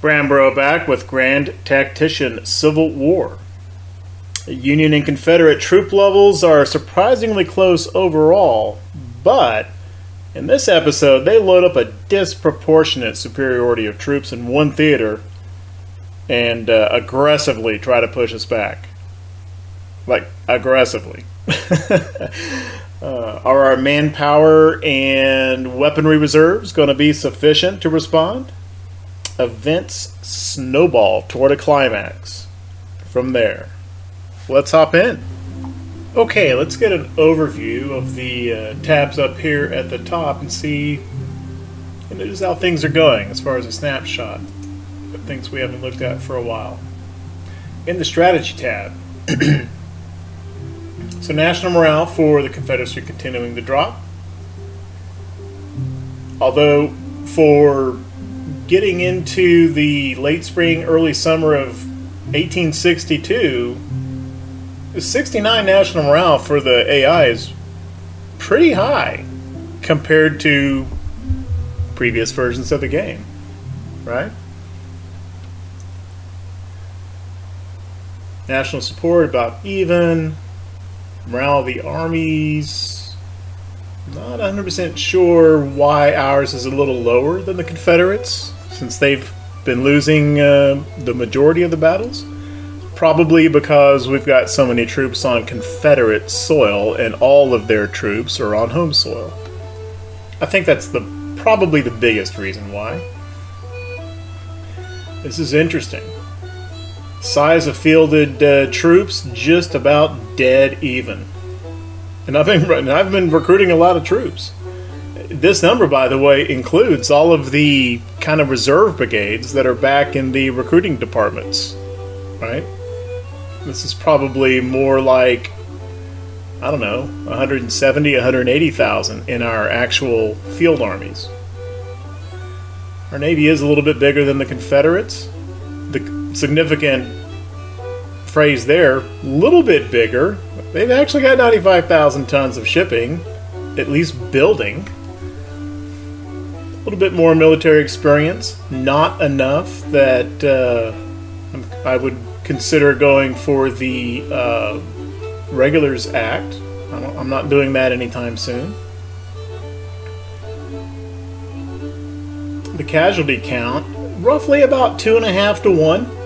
Brambro back with Grand Tactician Civil War. Union and Confederate troop levels are surprisingly close overall, but in this episode they load up a disproportionate superiority of troops in one theater and aggressively try to push us back. Like, aggressively. Are our manpower and weaponry reserves going to be sufficient to respond? Events snowball toward a climax. From there, let's hop in. Okay, let's get an overview of the tabs up here at the top and see just how things are going as far as a snapshot of things we haven't looked at for a while. In the strategy tab, so national morale for the Confederacy continuing to drop. Although for getting into the late spring, early summer of 1862, the 69 national morale for the AI is pretty high compared to previous versions of the game, right? National support about even. Morale of the armies, not 100% sure why ours is a little lower than the Confederates, since they've been losing the majority of the battles. Probably because we've got so many troops on Confederate soil and all of their troops are on home soil. I think that's probably the biggest reason why. This is interesting. Size of fielded troops just about dead even. And I've been recruiting a lot of troops. This number, by the way, includes all of the kind of reserve brigades that are back in the recruiting departments, right? This is probably more like, I don't know, 170, 180,000 in our actual field armies. Our Navy is a little bit bigger than the Confederates. The significant phrase there, a little bit bigger. They've actually got 95,000 tons of shipping, at least building. A little bit more military experience, not enough that I would consider going for the Regulars Act. I'm not doing that anytime soon. The casualty count, roughly about 2.5 to 1.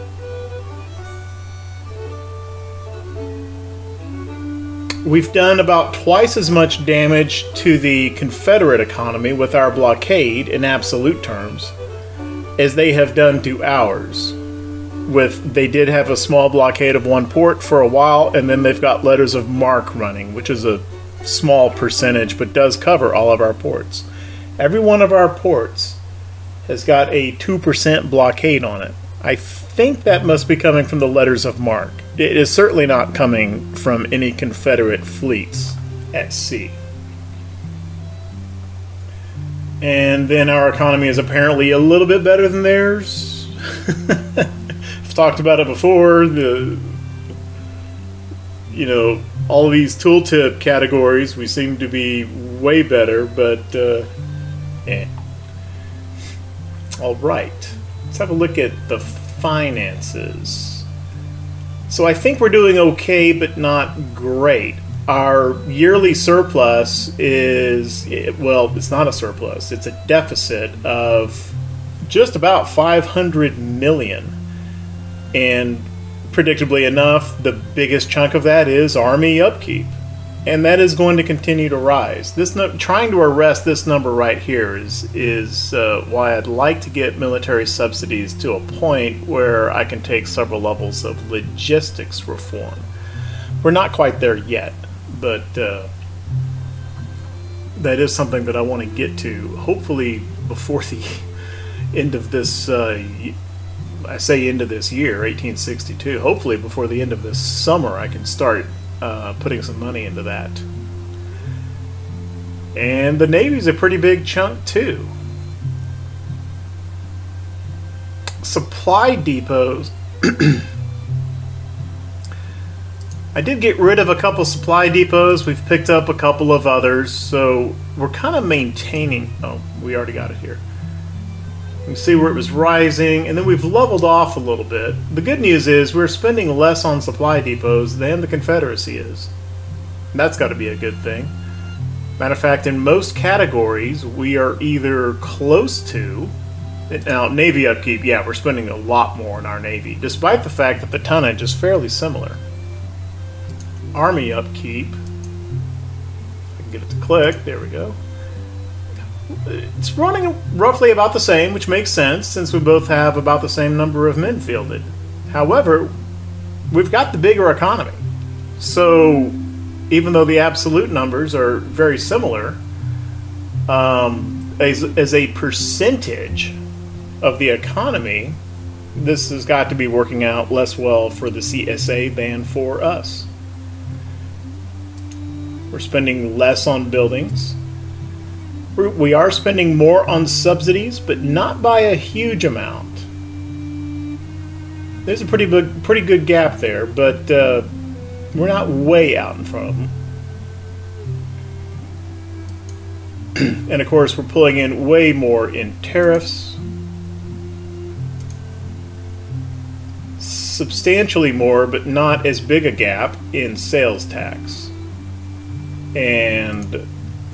We've done about twice as much damage to the Confederate economy with our blockade in absolute terms as they have done to ours. They did have a small blockade of one port for a while, and then they've got letters of marque running, which is a small percentage but does cover all of our ports. Every one of our ports has got a 2% blockade on it. I think that must be coming from the letters of marque. It is certainly not coming from any Confederate fleets at sea. And then our economy is apparently a little bit better than theirs. I've talked about it before. All of these tooltip categories, we seem to be way better, but All right. Let's have a look at the finances. So I think we're doing okay, but not great. Our yearly surplus is, well, it's not a surplus. It's a deficit of just about 500 million. And predictably enough, the biggest chunk of that is Army upkeep. And that is going to continue to rise. Trying to arrest this number right here is why I'd like to get military subsidies to a point where I can take several levels of logistics reform. We're not quite there yet, but that is something that I want to get to, hopefully before the end of this, I say end of this year, 1862, hopefully before the end of this summer I can start putting some money into that. And the Navy's a pretty big chunk too. Supply depots. I did get rid of a couple supply depots. We've picked up a couple of others, so we're kind of maintaining. Oh, we already got it here. You see where it was rising, and then we've leveled off a little bit. The good news is we're spending less on supply depots than the Confederacy is. That's got to be a good thing. Matter of fact, in most categories, we are either close to... Now, Navy upkeep, yeah, we're spending a lot more in our Navy, despite the fact that the tonnage is fairly similar. Army upkeep. I can get it to click. There we go. It's running roughly about the same, which makes sense since we both have about the same number of men fielded. However, we've got the bigger economy. So, even though the absolute numbers are very similar, as a percentage of the economy, this has got to be working out less well for the CSA than for us. We're spending less on buildings. We are spending more on subsidies, but not by a huge amount. There's a pretty good gap there, but we're not way out in front of them. And of course, we're pulling in way more in tariffs. Substantially more, but not as big a gap in sales tax. And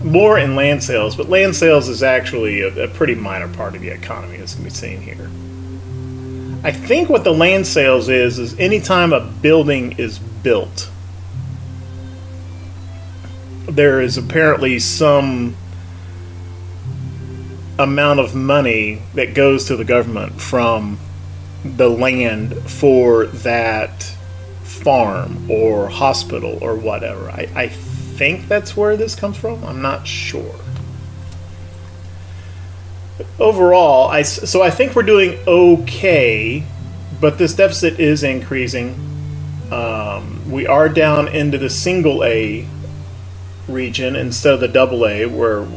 more in land sales, but land sales is actually a pretty minor part of the economy, as can be seen here. I think what the land sales is anytime a building is built, there is apparently some amount of money that goes to the government from the land for that farm or hospital or whatever. I think that's where this comes from. I'm not sure. But overall, I think we're doing okay, but this deficit is increasing. We are down into the single A region instead of the double A, where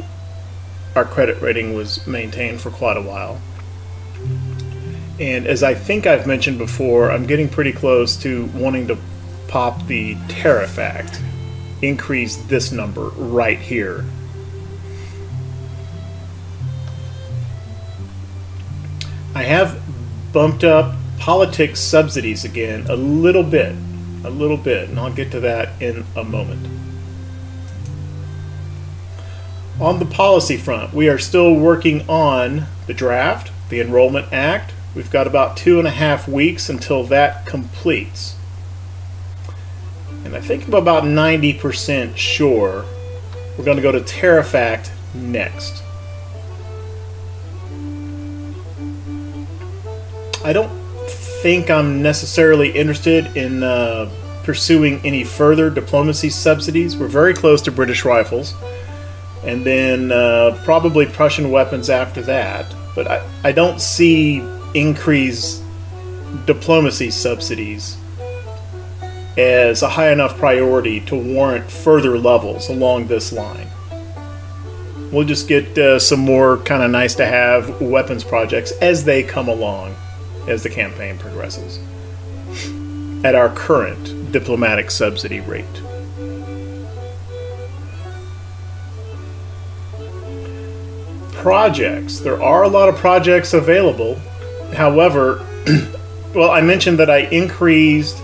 our credit rating was maintained for quite a while. And as I think I've mentioned before, I'm getting pretty close to wanting to pop the Tariff Act. Increase this number right here. I have bumped up politics subsidies again a little bit, and I'll get to that in a moment. On the policy front, we are still working on the draft, the Enrollment Act. We've got about 2.5 weeks until that completes. And I think I'm about 90% sure we're going to go to Tariff Act next. I don't think I'm necessarily interested in pursuing any further diplomacy subsidies. We're very close to British rifles, and then probably Prussian weapons after that. But I don't see increased diplomacy subsidies as a high enough priority to warrant further levels along this line. We'll just get some more kind of nice to have weapons projects as they come along as the campaign progresses at our current diplomatic subsidy rate. Projects. There are a lot of projects available. However, well, I mentioned that I increased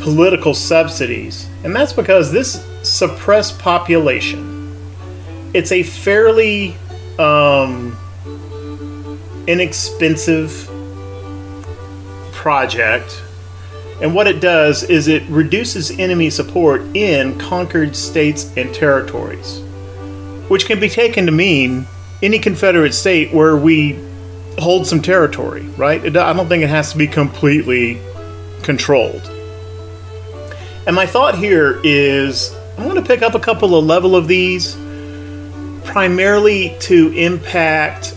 political subsidies, and that's because this suppressed population. It's a fairly inexpensive project, and what it does is it reduces enemy support in conquered states and territories, which can be taken to mean any Confederate state where we hold some territory, right? I don't think it has to be completely controlled. And my thought here is I'm going to pick up a couple of level of these, primarily to impact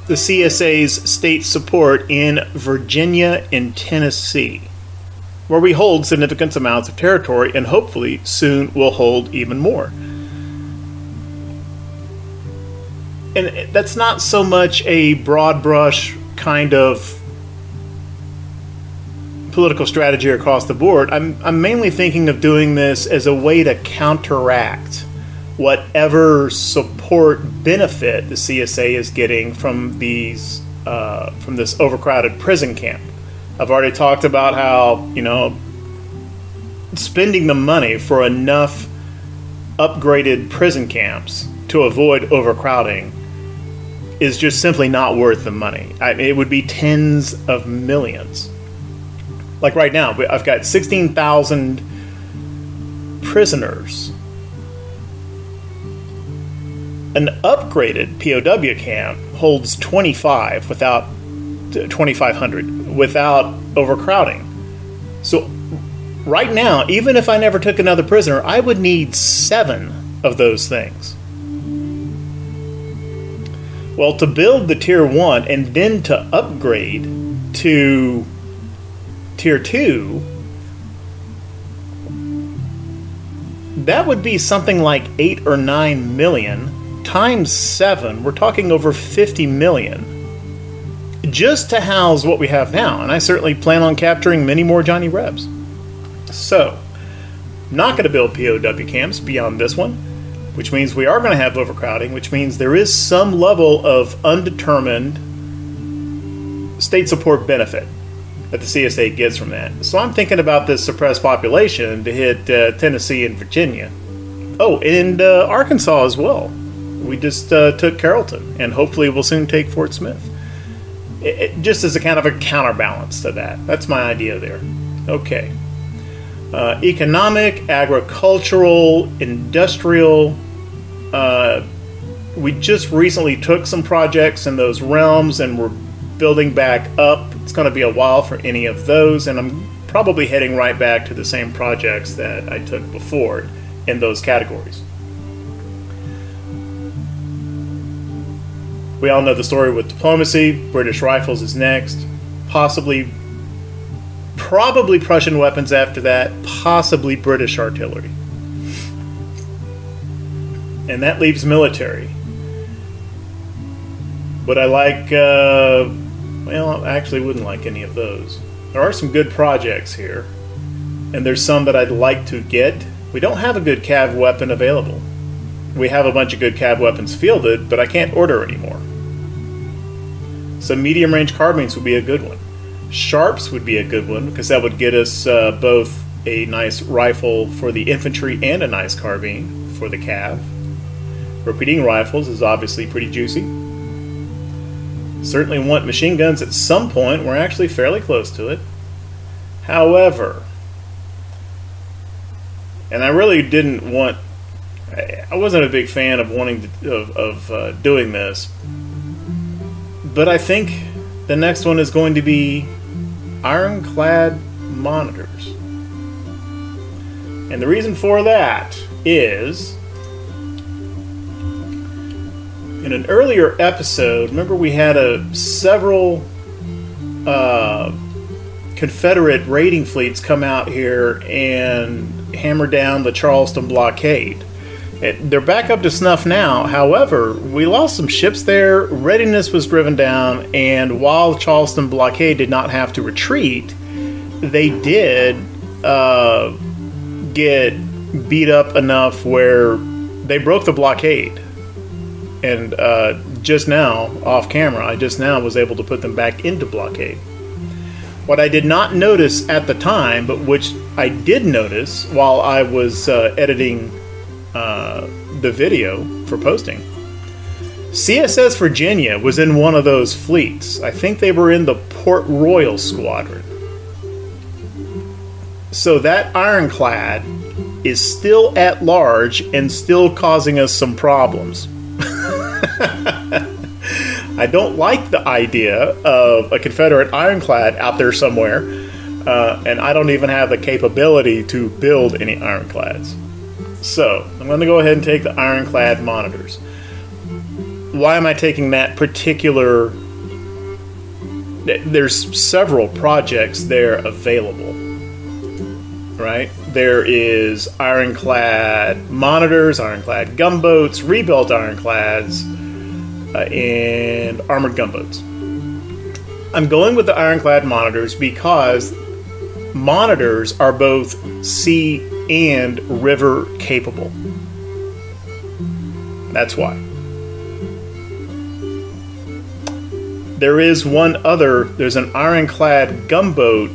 the CSA's state support in Virginia and Tennessee, where we hold significant amounts of territory and hopefully soon will hold even more. And that's not so much a broad brush kind of political strategy across the board. I'm mainly thinking of doing this as a way to counteract whatever support benefit the CSA is getting from these from this overcrowded prison camp. I've already talked about how, you know, spending the money for enough upgraded prison camps to avoid overcrowding is just simply not worth the money. It would be tens of millions. Like right now, I've got 16,000 prisoners. An upgraded POW camp holds 2,500 without overcrowding. So right now, even if I never took another prisoner, I would need 7 of those things. Well, to build the Tier 1 and then to upgrade to Tier 2, that would be something like 8 or 9 million. Times 7, we're talking over 50 million just to house what we have now, and I certainly plan on capturing many more Johnny Rebs. So, not going to build POW camps beyond this one, which means we are going to have overcrowding, which means there is some level of undetermined state support benefit that the CSA gets from that. So I'm thinking about this suppressed population to hit Tennessee and Virginia. Oh, and Arkansas as well. We just took Carrollton, and hopefully we'll soon take Fort Smith. Just as a kind of a counterbalance to that. That's my idea there. Okay. Economic, agricultural, industrial. We just recently took some projects in those realms, and we're building back up. It's going to be a while for any of those, and I'm probably heading right back to the same projects that I took before in those categories. We all know the story with diplomacy. British rifles is next. Probably Prussian weapons after that. Possibly British artillery. And that leaves military. Would I like... well, I actually wouldn't like any of those. There are some good projects here. And there's some that I'd like to get. We don't have a good cav weapon available. We have a bunch of good cav weapons fielded, but I can't order anymore. So medium-range carbines would be a good one. Sharps would be a good one, because that would get us both a nice rifle for the infantry and a nice carbine for the cav. Repeating rifles is obviously pretty juicy. Certainly want machine guns at some point. We're actually fairly close to it. However, and I really didn't want... I wasn't a big fan of wanting to, doing this, but I think the next one is going to be ironclad monitors. And the reason for that is, in an earlier episode, remember we had several Confederate raiding fleets come out here and hammer down the Charleston blockade. They're back up to snuff now. However, we lost some ships there, readiness was driven down, and while Charleston blockade did not have to retreat, they did get beat up enough where they broke the blockade. And just now, off camera, I just now was able to put them back into blockade. What I did not notice at the time, but which I did notice while I was editing the video for posting, CSS Virginia was in one of those fleets. I think they were in the Port Royal Squadron. So that ironclad is still at large and still causing us some problems. I don't like the idea of a Confederate ironclad out there somewhere, and I don't even have the capability to build any ironclads. So, I'm going to go ahead and take the ironclad monitors. Why am I taking that particular... There's several projects there available, right? There is ironclad monitors, ironclad gunboats, rebuilt ironclads, and armored gunboats. I'm going with the ironclad monitors because monitors are both sea and river capable. That's why. There is one other, there's an ironclad gunboat,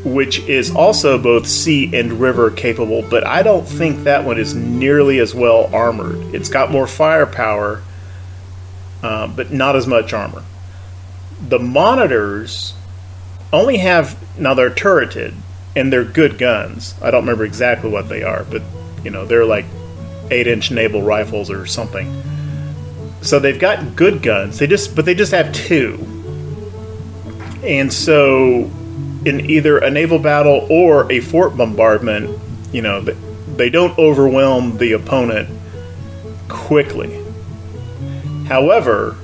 which is also both sea and river capable, but I don't think that one is nearly as well armored. It's got more firepower, but not as much armor. The monitors only have, now they're turreted, and they're good guns. I don't remember exactly what they are, but you know, they're like 8-inch naval rifles or something. So they've got good guns. They just have 2. And so in either a naval battle or a fort bombardment, you know, they don't overwhelm the opponent quickly. However,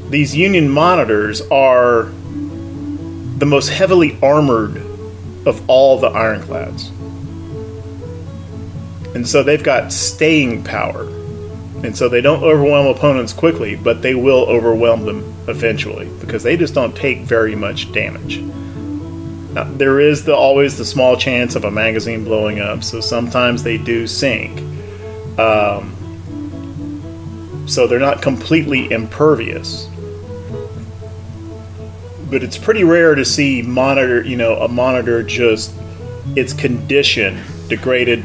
these Union monitors are the most heavily armored of all the ironclads. And so they've got staying power. And so they don't overwhelm opponents quickly, but they will overwhelm them eventually, because they just don't take very much damage. Now, there is always the small chance of a magazine blowing up, so sometimes they do sink. So they're not completely impervious. But it's pretty rare to see a monitor just, its condition degraded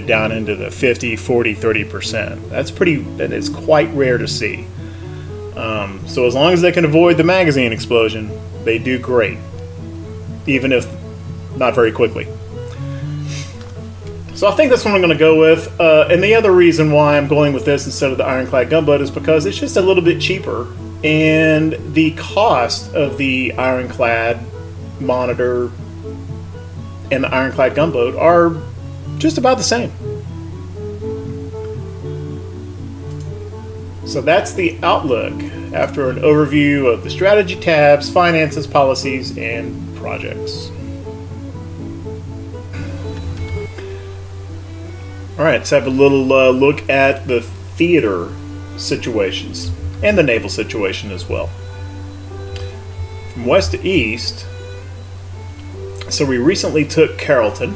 down into the 50, 40, 30%. That is quite rare to see. So as long as they can avoid the magazine explosion, they do great. Even if not very quickly. So I think that's what I'm going to go with. And the other reason why I'm going with this instead of the ironclad gunboat is because it's just a little bit cheaper. And the cost of the ironclad monitor and the ironclad gunboat are just about the same. So that's the outlook after an overview of the strategy tabs, finances, policies, and projects. Alright, let's have a little look at the theater situations and the naval situation as well. From west to east, so we recently took Carrollton,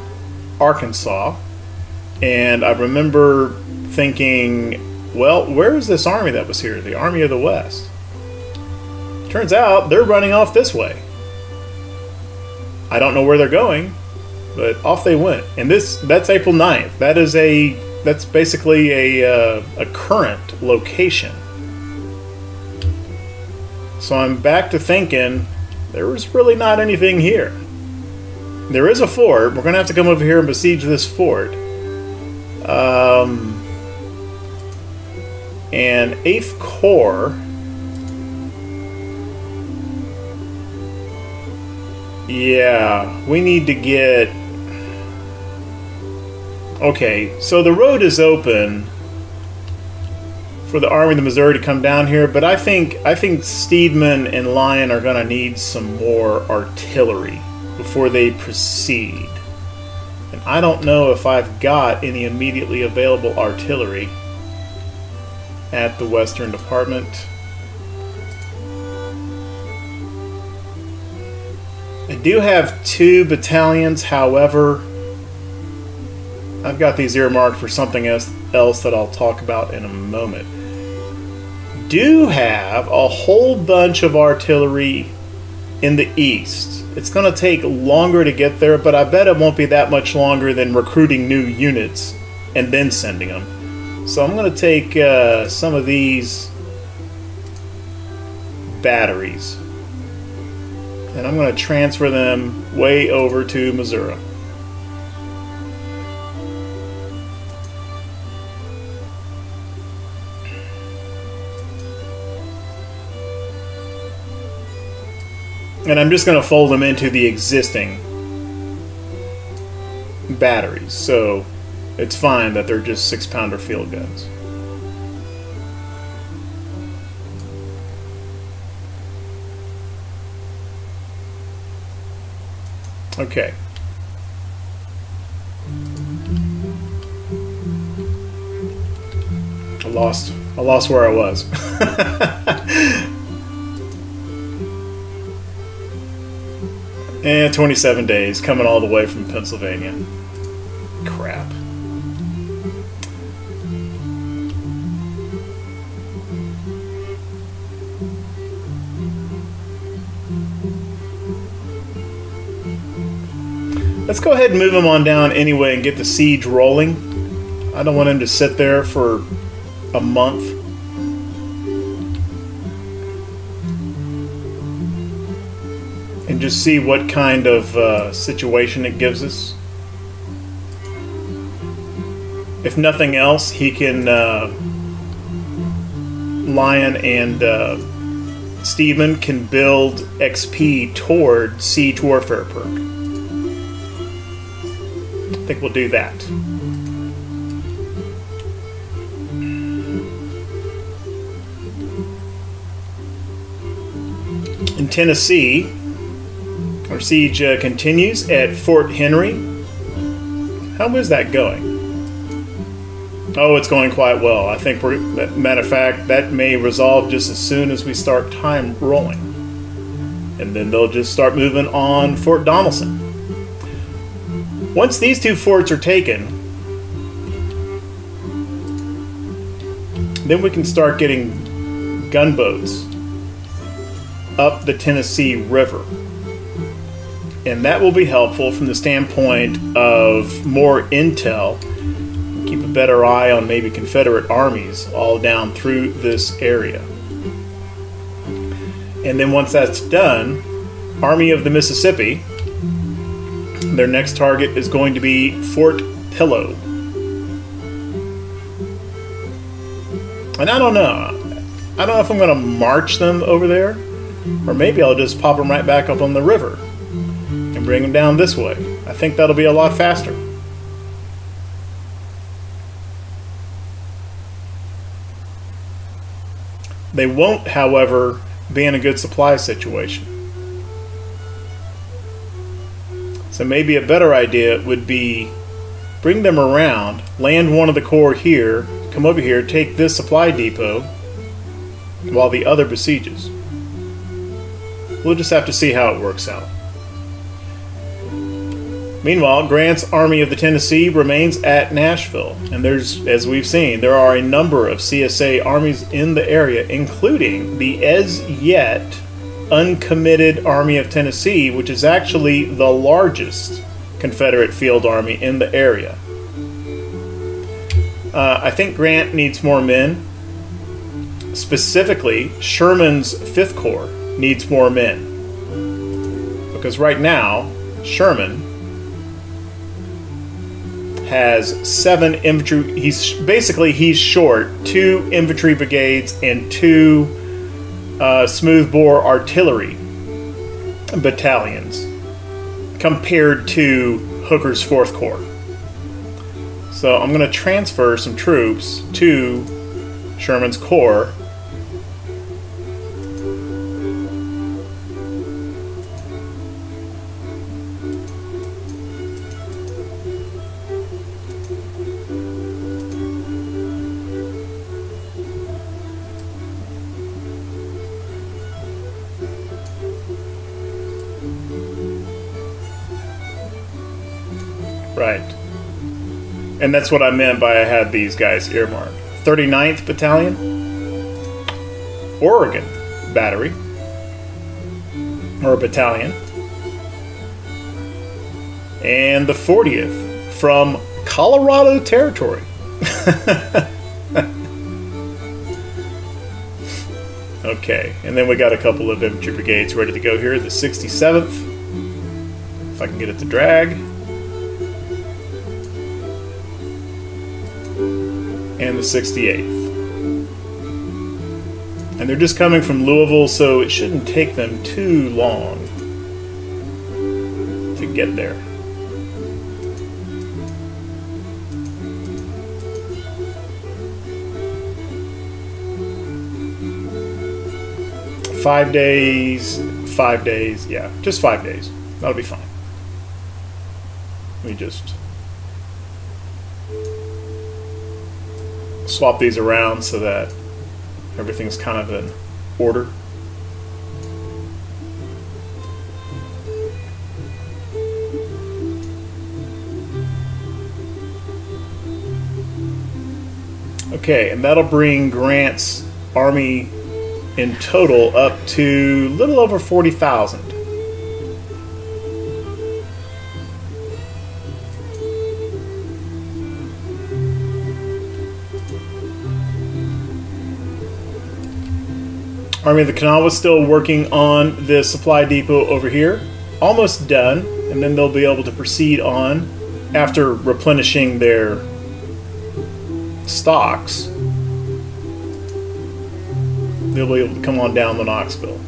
Arkansas, and I remember thinking, well, where is this army that was here? The Army of the West. Turns out they're running off this way. I don't know where they're going, but off they went. And that's April 9th. That's basically a current location. So I'm back to thinking there was really not anything here. There is a fort. We're going to have to come over here and besiege this fort. And 8th Corps. Yeah, we need to get... Okay, so the road is open for the Army of the Missouri to come down here, but I think Steedman and Lyon are going to need some more artillery before they proceed. And I don't know if I've got any immediately available artillery at the Western Department. I do have 2 battalions, however, I've got these earmarked for something else that I'll talk about in a moment. Do have a whole bunch of artillery in the east. It's going to take longer to get there, but I bet it won't be that much longer than recruiting new units and then sending them. So I'm going to take some of these batteries, and I'm going to transfer them way over to Missouri. And I'm just going to fold them into the existing batteries. So it's fine that they're just 6-pounder field guns. Okay. I lost where I was. And 27 days, coming all the way from Pennsylvania. Crap. Let's go ahead and move him on down anyway and get the siege rolling. I don't want him to sit there for a month. And just see what kind of situation it gives us. If nothing else, he can... Lion and Steven can build XP toward Siege Warfare perk. I think we'll do that. In Tennessee, our siege continues at Fort Henry. How is that going? Oh, it's going quite well. I think we're, matter of fact, that may resolve just as soon as we start time rolling. And then they'll just start moving on Fort Donelson. Once these two forts are taken, then we can start getting gunboats up the Tennessee River. And that will be helpful from the standpoint of more intel. Keep a better eye on maybe Confederate armies all down through this area. And then once that's done, Army of the Mississippi, their next target is going to be Fort Pillow. And I don't know if I'm going to march them over there, or maybe I'll just pop them right back up on the river and bring them down this way. I think that'll be a lot faster. They won't, however, be in a good supply situation. So maybe a better idea would be bring them around, land one of the corps here, come over here, take this supply depot while the other besieges. We'll just have to see how it works out. Meanwhile, Grant's Army of the Tennessee remains at Nashville, and there's, as we've seen, there are a number of CSA armies in the area, including the as yet uncommitted Army of Tennessee, which is actually the largest Confederate field army in the area. I think Grant needs more men. Specifically, Sherman's 5th Corps needs more men. Because right now, Sherman has 7 infantry. He's short 2 infantry brigades and 2 smoothbore artillery battalions compared to Hooker's 4th Corps. So I'm going to transfer some troops to Sherman's Corps. Right. And that's what I meant by I had these guys earmarked. 39th Battalion, Oregon Battery, or Battalion, and the 40th from Colorado Territory. Okay, and then we got a couple of infantry brigades ready to go here. The 67th, if I can get it to drag. And the 68th. And they're just coming from Louisville, so it shouldn't take them too long to get there. Five days, yeah, just 5 days. That'll be fine. Let me just swap these around so that everything's kind of in order. Okay, and that'll bring Grant's army in total up to a little over 40,000. Army of the Kanawha is still working on the supply depot over here. Almost done, and then they'll be able to proceed on after replenishing their stocks. They'll be able to come on down to Knoxville.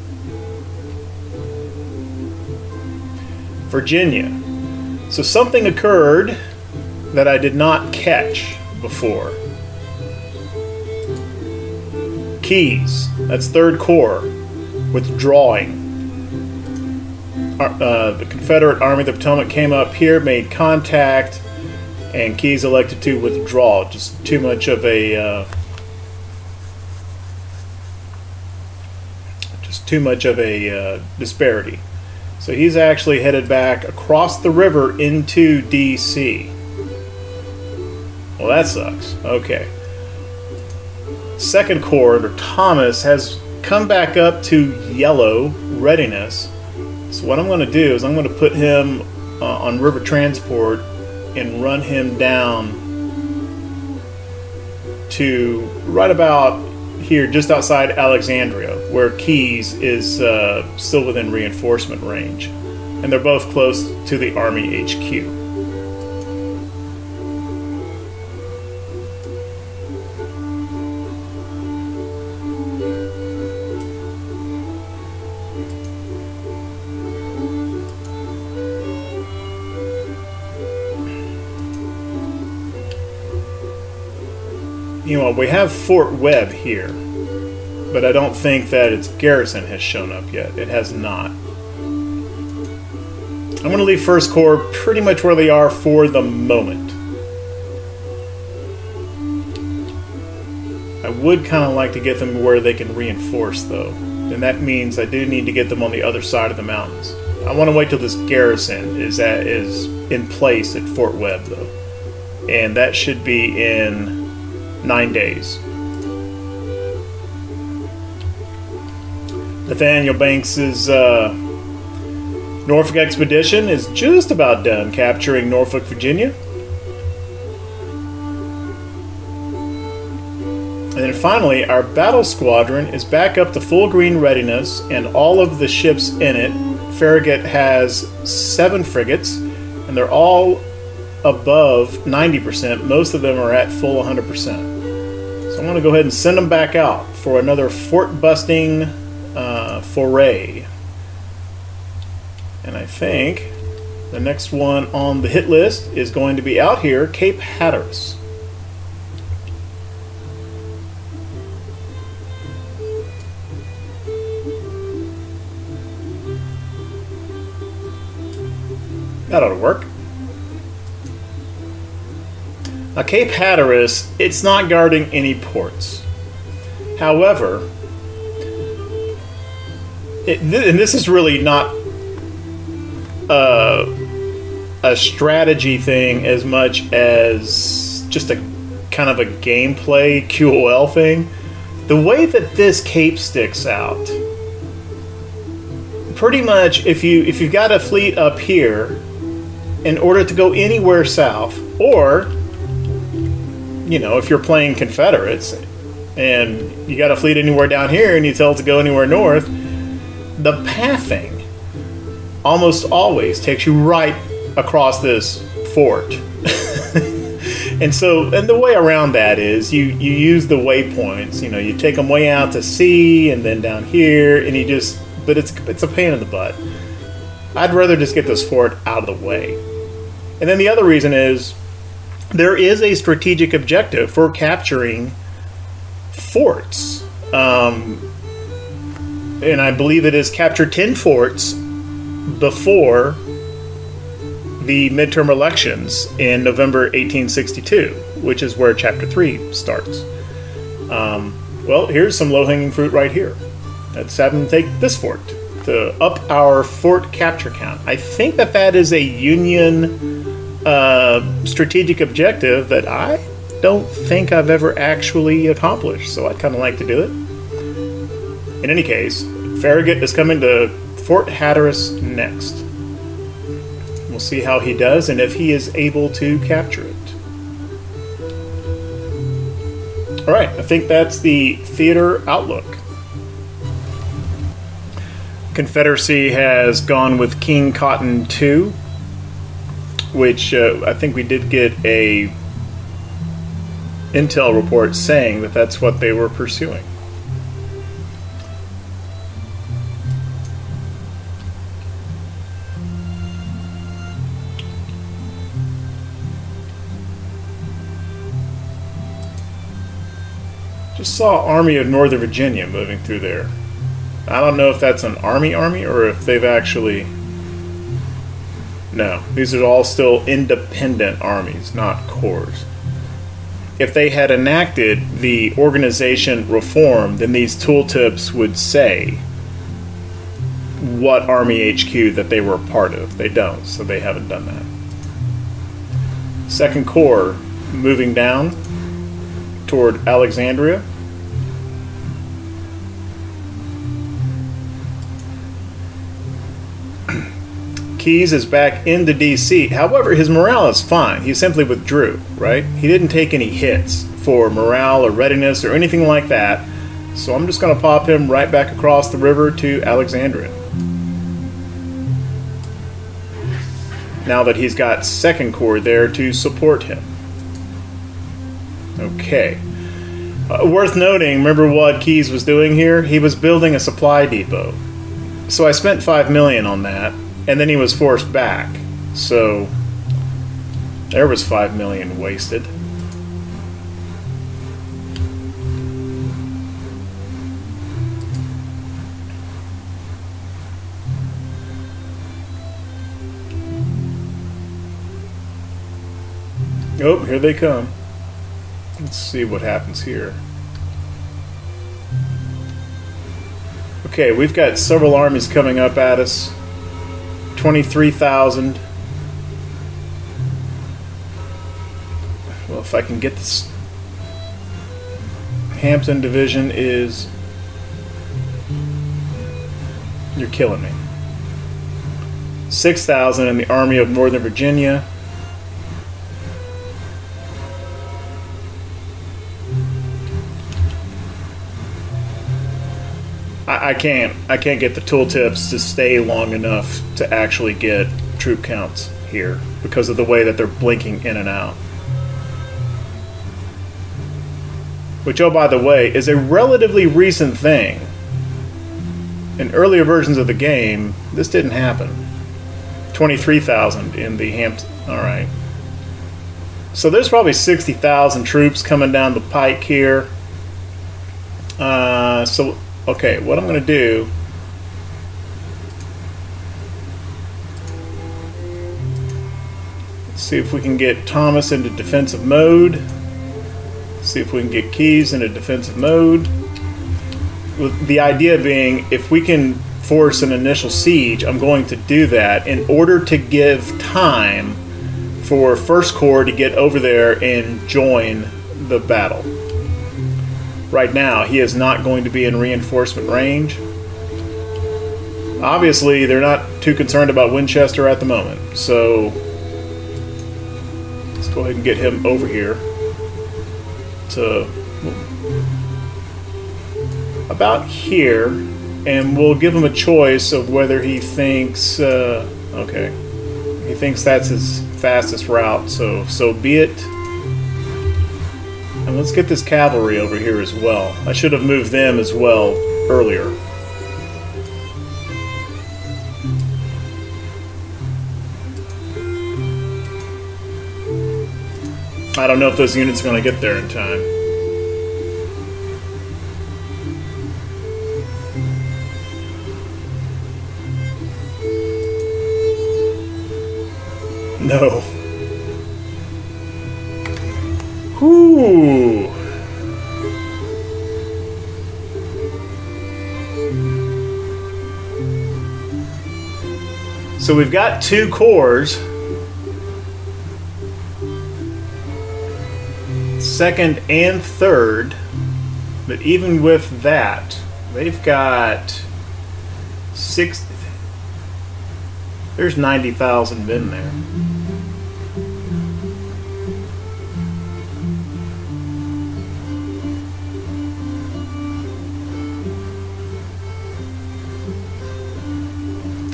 Virginia. So something occurred that I did not catch before. Keys, that's 3rd Corps, withdrawing. The Confederate Army of the Potomac came up here, made contact, and Keyes elected to withdraw. Just too much of a disparity. So he's actually headed back across the river into D.C. Well, that sucks. Okay. 2nd Corps under Thomas has come back up to yellow readiness. So what I'm going to do is I'm going to put him on river transport and run him down to right about here, just outside Alexandria, where Keyes is still within reinforcement range. And they're both close to the Army HQ. You know, we have Fort Webb here, but I don't think that its garrison has shown up yet. It has not. I'm going to leave 1st Corps pretty much where they are for the moment. I would kind of like to get them where they can reinforce, though. And that means I do need to get them on the other side of the mountains. I want to wait till this garrison is in place at Fort Webb, though. And that should be in 9 days. Nathaniel Banks's Norfolk expedition is just about done capturing Norfolk, Virginia. And then finally, our battle squadron is back up to full green readiness, and all of the ships in it. Farragut has 7 frigates, and they're all above 90%. Most of them are at full 100%. So I'm going to go ahead and send them back out for another fort-busting foray. And I think the next one on the hit list is going to be out here, Cape Hatteras. That ought to work. Now, Cape Hatteras, it's not guarding any ports. However, and this is really not a strategy thing as much as just a kind of a gameplay QOL thing. The way that this cape sticks out, pretty much if you've got a fleet up here, in order to go anywhere south, or you know, if you're playing Confederates and you got a fleet anywhere down here and you tell it to go anywhere north, the pathing almost always takes you right across this fort. And the way around that is you use the waypoints. You know, you take them way out to sea and then down here, and but it's a pain in the butt. I'd rather just get this fort out of the way. And then the other reason is there is a strategic objective for capturing forts. And I believe it is capture 10 forts before the midterm elections in November 1862, which is where Chapter 3 starts. Well, here's some low-hanging fruit right here. Let's have them take this fort to up our fort capture count. I think that is a Union strategic objective that I don't think I've ever actually accomplished, so I'd kind of like to do it. In any case, Farragut is coming to Fort Hatteras next. We'll see how he does and if he is able to capture it. Alright, I think that's the theater outlook. Confederacy has gone with King Cotton II, which I think we did get a intel report saying that that's what they were pursuing. Just saw Army of Northern Virginia moving through there. I don't know if that's an army or if they've actually... No, these are all still independent armies, not corps. If they had enacted the organization reform, then these tooltips would say what Army HQ that they were a part of. They don't, so they haven't done that. Second Corps moving down toward Alexandria. Keyes is back into DC. However, his morale is fine. He simply withdrew, right? He didn't take any hits for morale or readiness or anything like that. So I'm just going to pop him right back across the river to Alexandria. Now that he's got Second Corps there to support him. Okay. Worth noting, remember what Keyes was doing here? He was building a supply depot. So I spent $5 million on that. And then he was forced back. So there was $5 million wasted. Oh, here they come. Let's see what happens here. Okay, we've got several armies coming up at us. 23,000. Well, if I can get this... Hampton Division is... You're killing me. 6,000 in the Army of Northern Virginia. I can't get the tooltips to stay long enough to actually get troop counts here because of the way that they're blinking in and out. Which, oh, by the way, is a relatively recent thing. In earlier versions of the game, this didn't happen. 23,000 in the Hampton. Alright. So there's probably 60,000 troops coming down the pike here. So... Okay, what I'm going to do... Let's see if we can get Thomas into defensive mode. See if we can get Keyes into defensive mode. With the idea being, if we can force an initial siege, I'm going to do that in order to give time for First Corps to get over there and join the battle. Right now, he is not going to be in reinforcement range. Obviously, they're not too concerned about Winchester at the moment, so let's go ahead and get him over here to about here, and we'll give him a choice of whether he thinks, okay, he thinks that's his fastest route, so be it. And let's get this cavalry over here as well. I should have moved them as well earlier. I don't know if those units are going to get there in time. No. Whoo! So we've got 2 corps. Let's second and third, but even with that, they've got there's 90,000 men there.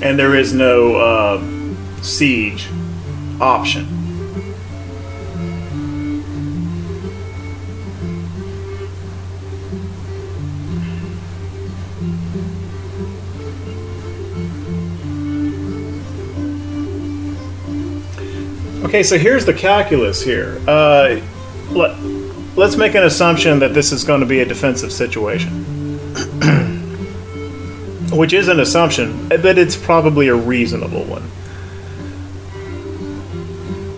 And there is no siege option. Okay, so here's the calculus here. Let's make an assumption that this is going to be a defensive situation. Which is an assumption, but it's probably a reasonable one.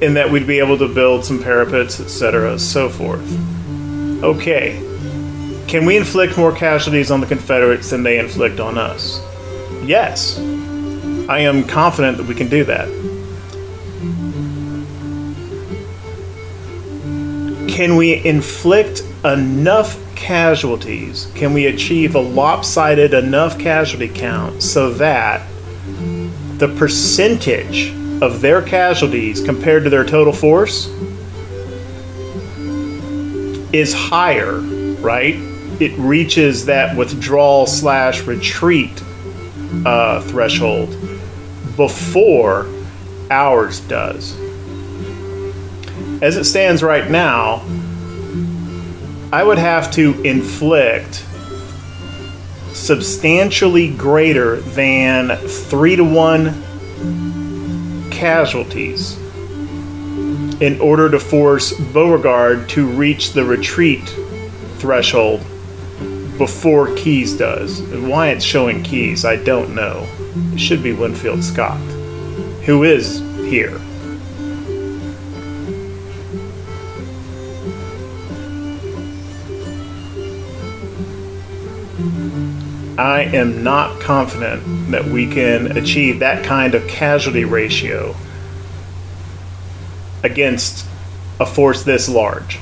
In that we'd be able to build some parapets, etc., so forth. Okay. Can we inflict more casualties on the Confederates than they inflict on us? Yes. I am confident that we can do that. Can we inflict enough casualties? Can we achieve a lopsided enough casualty count so that the percentage of their casualties compared to their total force is higher, right? It reaches that withdrawal/retreat threshold before ours does. As it stands right now, I would have to inflict substantially greater than 3-to-1 casualties in order to force Beauregard to reach the retreat threshold before Keyes does. And why it's showing Keyes, I don't know. It should be Winfield Scott, who is here. I am not confident that we can achieve that kind of casualty ratio against a force this large.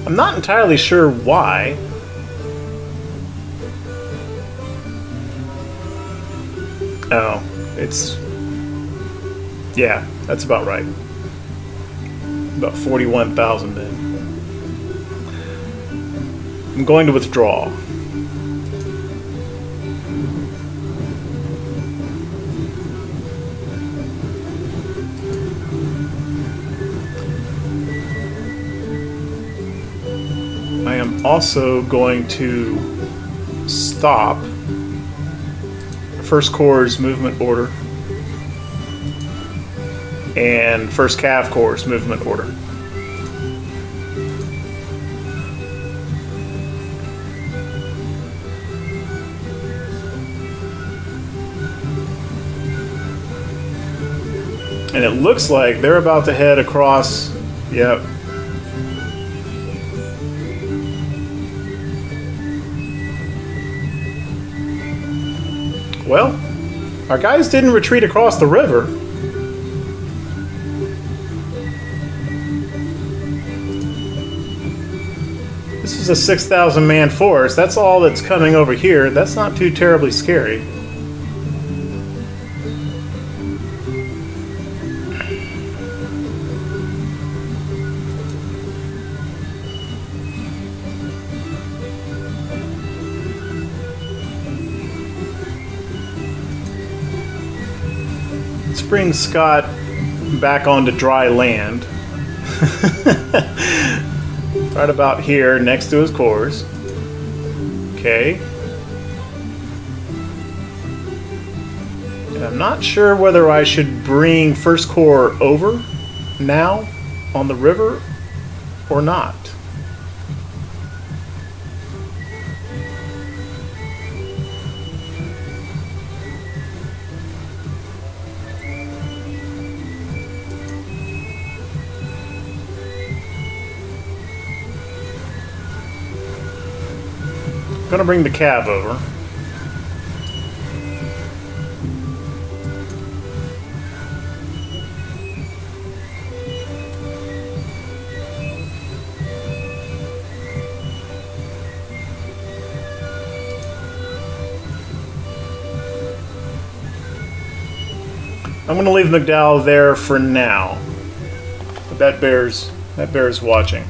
I'm not entirely sure why. Oh, it's... yeah, that's about right. About 41,000 men. I'm going to withdraw. I am also going to stop First Corps' movement order and 1st Cav Corps' movement order. And it looks like they're about to head across, yep. Well, our guys didn't retreat across the river. This is a 6,000 man force. That's all that's coming over here. That's not too terribly scary. Bring Scott back onto dry land. Right about here next to his corps. Okay. And I'm not sure whether I should bring 1st Corps over now on the river or not. gonna bring the cav over. I'm going to leave McDowell there for now. But that bears watching.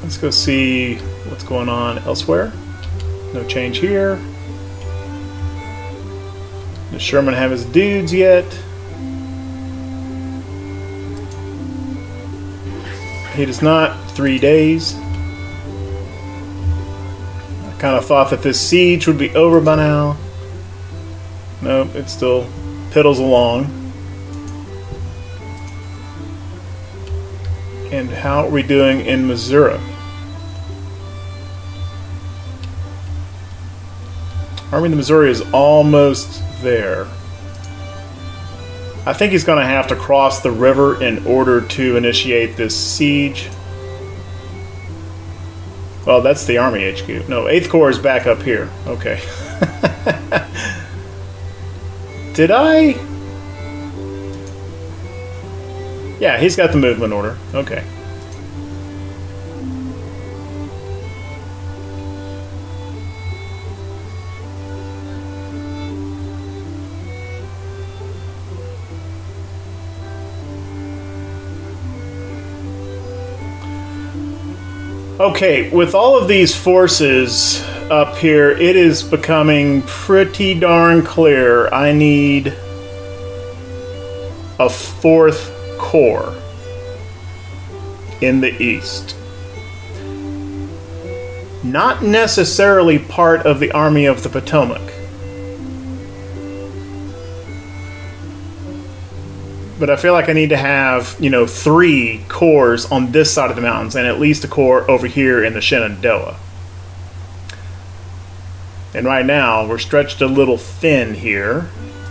Let's go see what's going on elsewhere. No change here. Does Sherman have his dudes yet? He does not. 3 days. I kind of thought that this siege would be over by now. Nope, it still piddles along. And how are we doing in Missouri? Army of the Missouri is almost there. I think he's going to have to cross the river in order to initiate this siege. Well, that's the Army HQ. No, 8th Corps is back up here. Okay. Did I? Yeah, he's got the movement order. Okay. Okay, with all of these forces up here, it is becoming pretty darn clear I need a 4th Corps in the east. Not necessarily part of the Army of the Potomac. But I feel like I need to have, 3 corps on this side of the mountains and at least a corps over here in the Shenandoah. And right now, we're stretched a little thin here.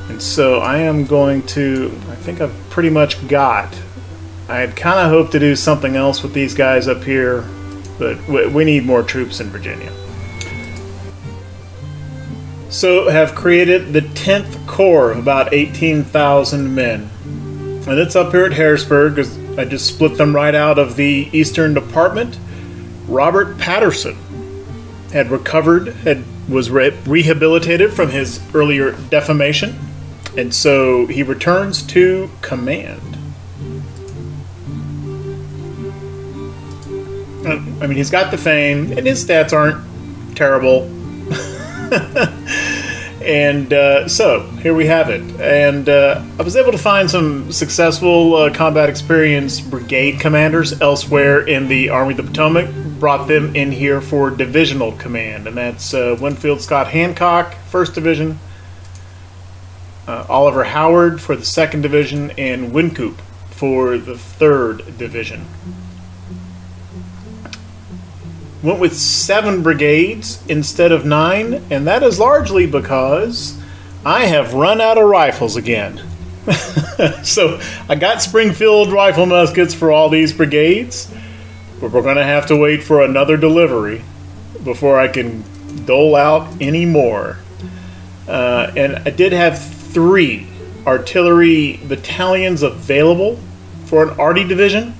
And so I am going to, I think I've pretty much got. I had kind of hoped to do something else with these guys up here, but we need more troops in Virginia. So have created the 10th Corps, about 18,000 men. And it's up here at Harrisburg, because I just split them right out of the Eastern Department. Robert Patterson had recovered, was rehabilitated from his earlier defamation, and so he returns to command. I mean, he's got the fame, and his stats aren't terrible. And so, here we have it. And I was able to find some successful combat experienced brigade commanders elsewhere in the Army of the Potomac. Brought them in here for divisional command. And that's Winfield Scott Hancock, 1st Division. Oliver Howard for the 2nd Division. And Wincoop for the 3rd Division. Went with 7 brigades instead of 9, and that is largely because I have run out of rifles again. So I got Springfield rifle muskets for all these brigades, but we're going to have to wait for another delivery before I can dole out any more. And I did have 3 artillery battalions available for an arty division,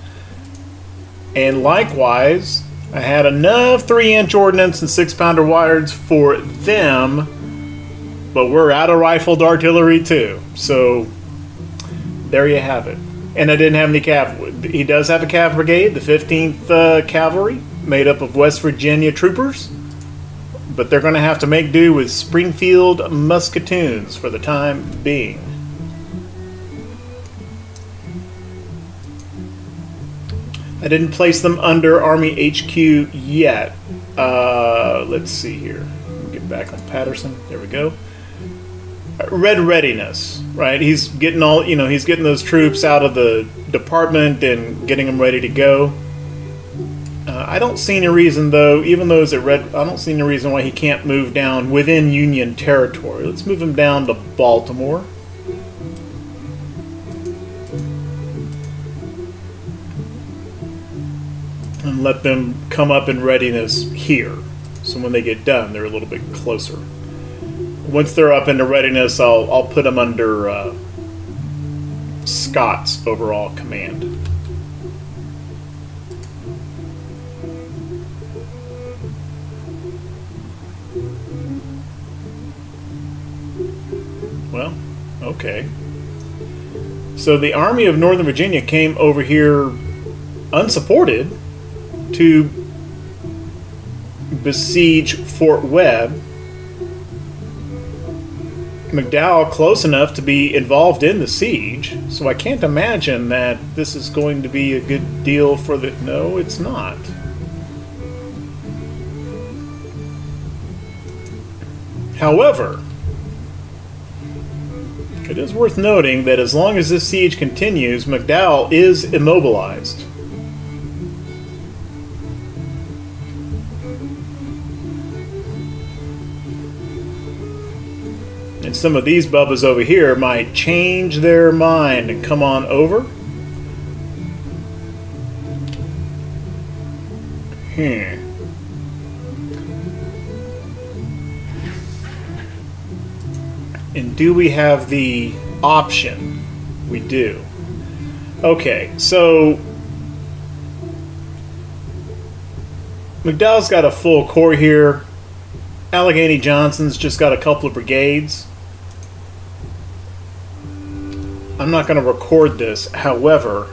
and likewise I had enough 3-inch ordnance and 6-pounder wires for them, but we're out of rifled artillery too. So there you have it. And I didn't have any cav. He does have a cav brigade, the 15th Cavalry, made up of West Virginia troopers, but they're going to have to make do with Springfield musketoons for the time being. I didn't place them under Army HQ yet. Let's see here. Get back on Patterson. There we go. Red readiness, right? He's getting all, he's getting those troops out of the department and getting them ready to go. I don't see any reason, though, even though it's at red, I don't see any reason why he can't move down within Union territory. Let's move him down to Baltimore. And let them come up in readiness here. So when they get done, they're a little bit closer. Once they're up into readiness, I'll put them under Scott's overall command. Well, okay. So the Army of Northern Virginia came over here unsupported to besiege Fort Webb. McDowell close enough to be involved in the siege, so I can't imagine that this is going to be a good deal for the... No, it's not. However, it is worth noting that as long as this siege continues, McDowell is immobilized. And some of these bubbas over here might change their mind and come on over. And do we have the option? We do. Okay, so McDowell's got a full corps here. Allegheny Johnson's just got a couple of brigades. I'm not going to record this, however,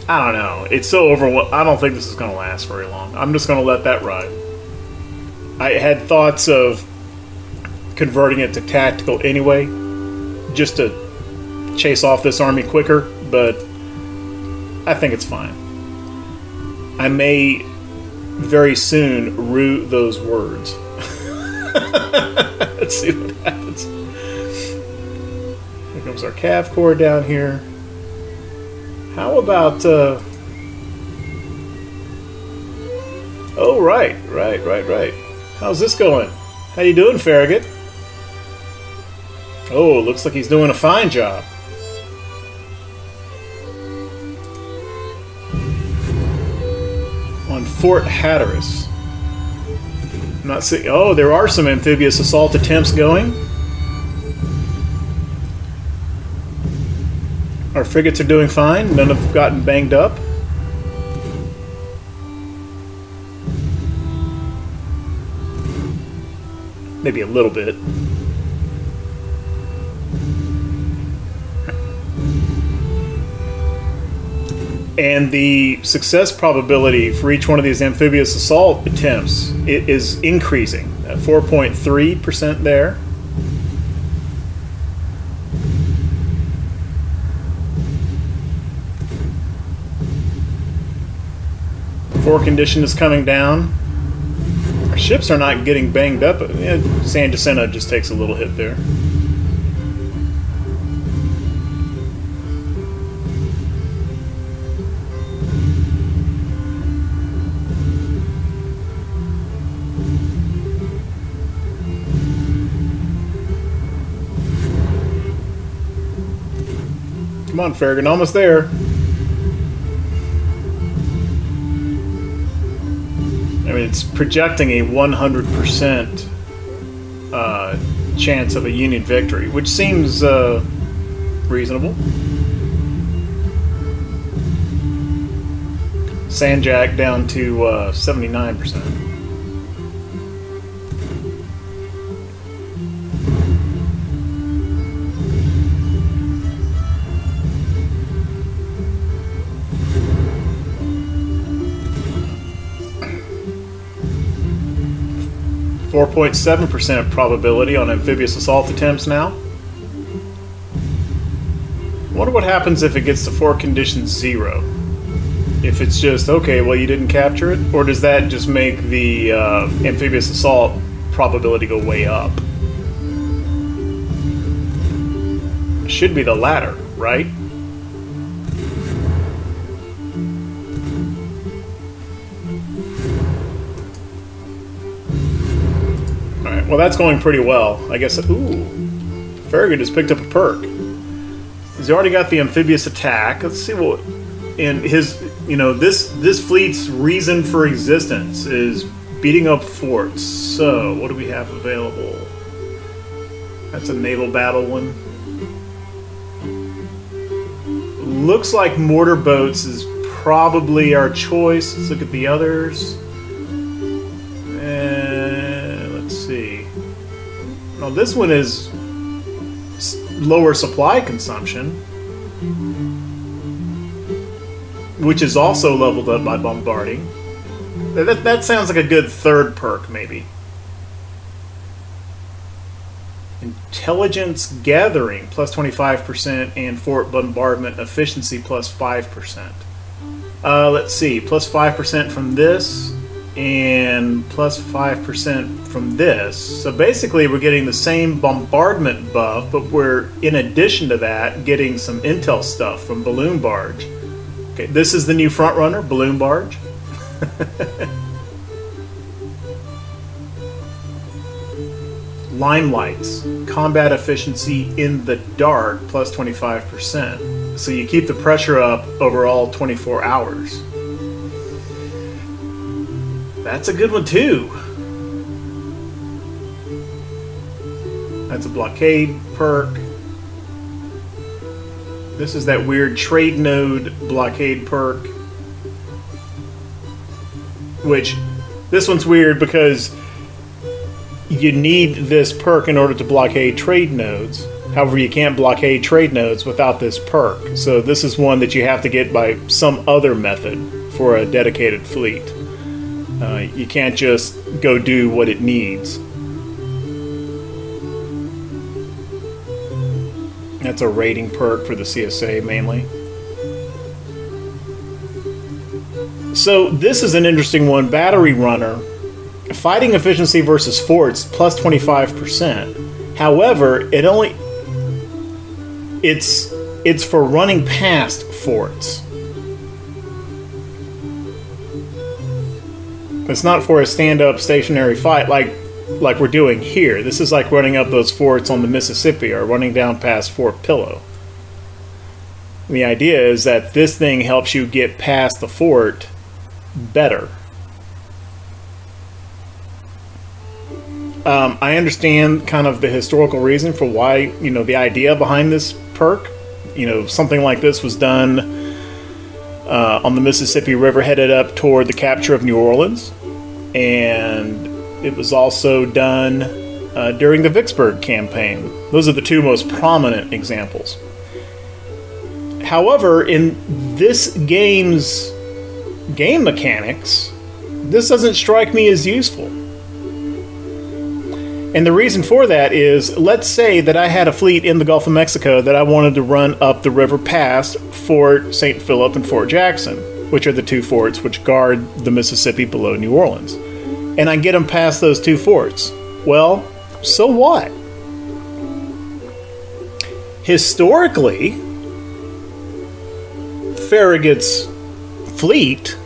I don't know. It's so overwhelming. I don't think this is going to last very long. I'm just going to let that ride. I had thoughts of converting it to tactical anyway, just to chase off this army quicker, but I think it's fine. I may very soon rue those words. Let's see what happens. Here comes our Cav Corps down here. How about... Oh, right. How's this going? How you doing, Farragut? Oh, looks like he's doing a fine job. On Fort Hatteras. I'm not seeing... Oh, there are some amphibious assault attempts going. Our frigates are doing fine. None have gotten banged up. Maybe a little bit. And the success probability for each one of these amphibious assault attempts is increasing at 4.3% there. Fore condition is coming down. Our ships are not getting banged up. San Jacinto just takes a little hit there. Come on, Farragut, almost there. I mean, it's projecting a 100% chance of a Union victory, which seems reasonable. Sanjak down to 79%. .7% probability on amphibious assault attempts now. I wonder what happens if it gets to fore condition 0. If it's just, okay, well, you didn't capture it? Or does that just make the amphibious assault probability go way up? It should be the latter, right? Well, that's going pretty well. I guess, ooh, Farragut has picked up a perk. He's already got the amphibious attack. Let's see what... And his... You know, this fleet's reason for existence is beating up forts. So, what do we have available? That's a naval battle one. Looks like mortar boats is probably our choice. Let's look at the others. And let's see. Well, this one is lower supply consumption, which is also leveled up by bombarding. That sounds like a good third perk, maybe. Intelligence gathering plus 25% and fort bombardment efficiency plus 5%. Let's see, plus 5% from this and plus 5% from this. So basically we're getting the same bombardment buff, but we're, in addition to that, getting some intel stuff from Balloon Barge. Okay, this is the new front runner, Balloon Barge. Limelights, combat efficiency in the dark, plus 25%. So you keep the pressure up over all 24 hours. That's a good one too. That's a blockade perk. This is that weird trade node blockade perk. Which, this one's weird because you need this perk in order to blockade trade nodes. However, you can't blockade trade nodes without this perk. So this is one that you have to get by some other method for a dedicated fleet. You can't just go do what it needs. That's a rating perk for the CSA mainly. So this is an interesting one. Battery Runner. Fighting efficiency versus forts plus 25%. However, it's for running past forts. It's not for a stand-up stationary fight like we're doing here. This is like running up those forts on the Mississippi or running down past Fort Pillow. And the idea is that this thing helps you get past the fort better. I understand kind of the historical reason for why, you know, the idea behind this perk. You know, something like this was done on the Mississippi River, headed up toward the capture of New Orleans. And it was also done during the Vicksburg campaign. Those are the two most prominent examples. However, in this game's game mechanics, this doesn't strike me as useful. And the reason for that is, let's say that I had a fleet in the Gulf of Mexico that I wanted to run up the river past Fort St. Philip and Fort Jackson, which are the two forts which guard the Mississippi below New Orleans. And I get them past those two forts. Well, so what? Historically, Farragut's fleet,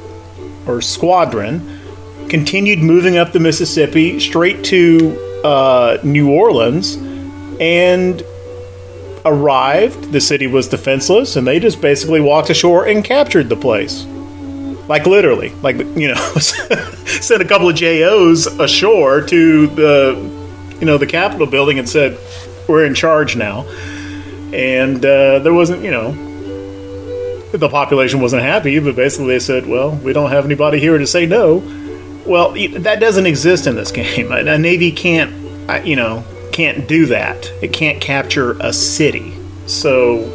or squadron, continued moving up the Mississippi straight to New Orleans and arrived. The city was defenseless, and they just basically walked ashore and captured the place. Like literally, like, you know, sent a couple of JOs ashore to the Capitol building and said, "We're in charge now." And there wasn't, you know, the population wasn't happy, but basically they said, "Well, we don't have anybody here to say no." Well, that doesn't exist in this game. A Navy can't do that. It can't capture a city. So,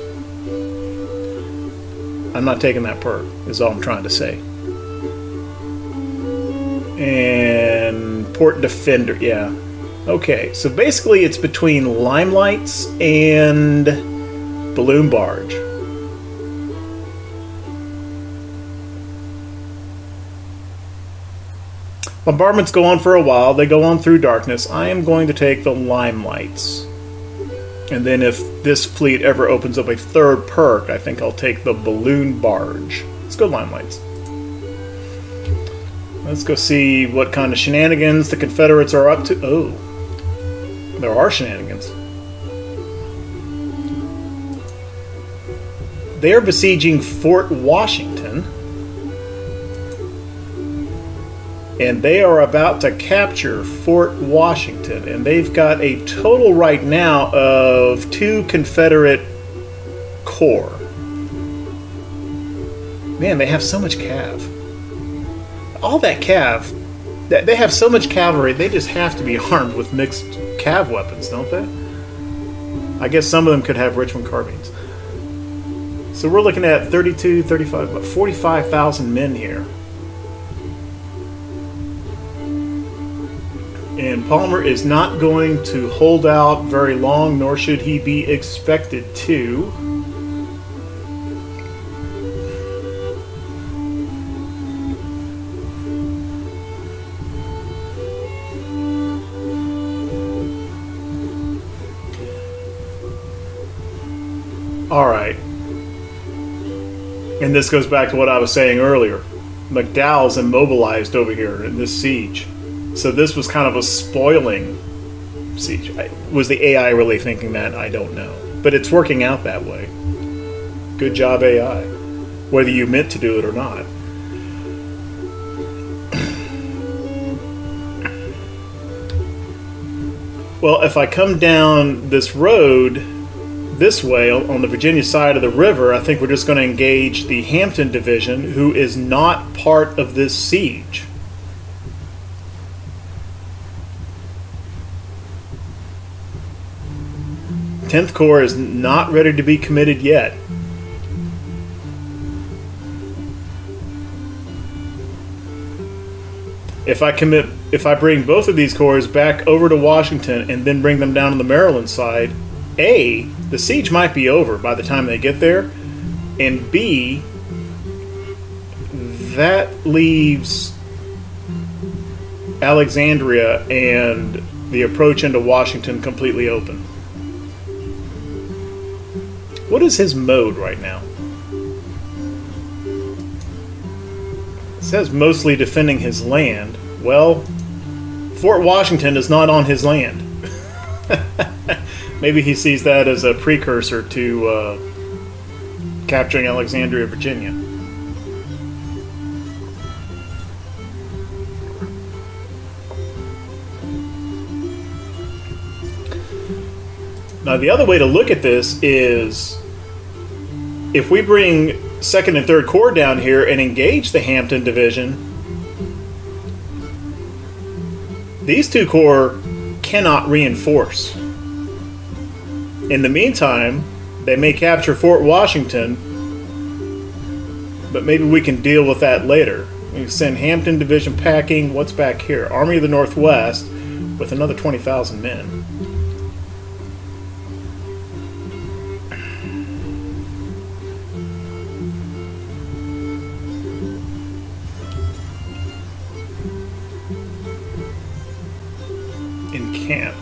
I'm not taking that perk, is all I'm trying to say. And Port Defender, yeah. Okay, so basically it's between Limelights and Balloon Barge. Bombardments go on for a while. They go on through darkness. I am going to take the Limelights. And then if this fleet ever opens up a third perk, I think I'll take the Balloon Barge. Let's go Limelights. Let's go see what kind of shenanigans the Confederates are up to. Oh, there are shenanigans. They are besieging Fort Washington. And they are about to capture Fort Washington. And they've got a total right now of 2 Confederate corps. Man, they have so much cav. All that cav, they have so much cavalry, they just have to be armed with mixed cav weapons, don't they? I guess some of them could have Richmond carbines. So we're looking at 32, 35, about 45,000 men here. And Palmer is not going to hold out very long, nor should he be expected to. All right. And this goes back to what I was saying earlier. McDowell's immobilized over here in this siege. So this was kind of a spoiling siege. Was the AI really thinking that? I don't know. But it's working out that way. Good job, AI. Whether you meant to do it or not. Well, if I come down this road this way on the Virginia side of the river, I think we're just going to engage the Hampton Division, who is not part of this siege. Tenth Corps is not ready to be committed yet. If I bring both of these corps back over to Washington and then bring them down on the Maryland side, A, the siege might be over by the time they get there, and B, that leaves Alexandria and the approach into Washington completely open. What is his mode right now? It says mostly defending his land. Well, Fort Washington is not on his land. Maybe he sees that as a precursor to capturing Alexandria, Virginia. Now, the other way to look at this is if we bring 2nd and 3rd Corps down here and engage the Hampton Division, these 2 corps cannot reinforce. In the meantime, they may capture Fort Washington, but maybe we can deal with that later. We can send Hampton Division packing. What's back here? Army of the Northwest with another 20,000 men. Encamped.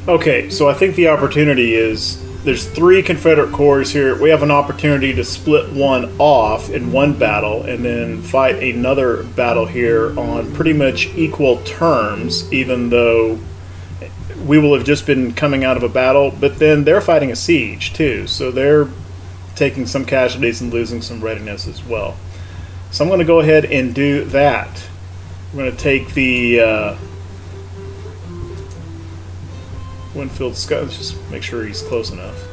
Okay, so I think the opportunity is there's 3 Confederate corps here. We have an opportunity to split one off in one battle and then fight another battle here on pretty much equal terms, even though we will have just been coming out of a battle, but then they're fighting a siege too, so they're taking some casualties and losing some readiness as well. So I'm going to go ahead and do that. We're going to take the Winfield Scott. Let's just make sure he's close enough.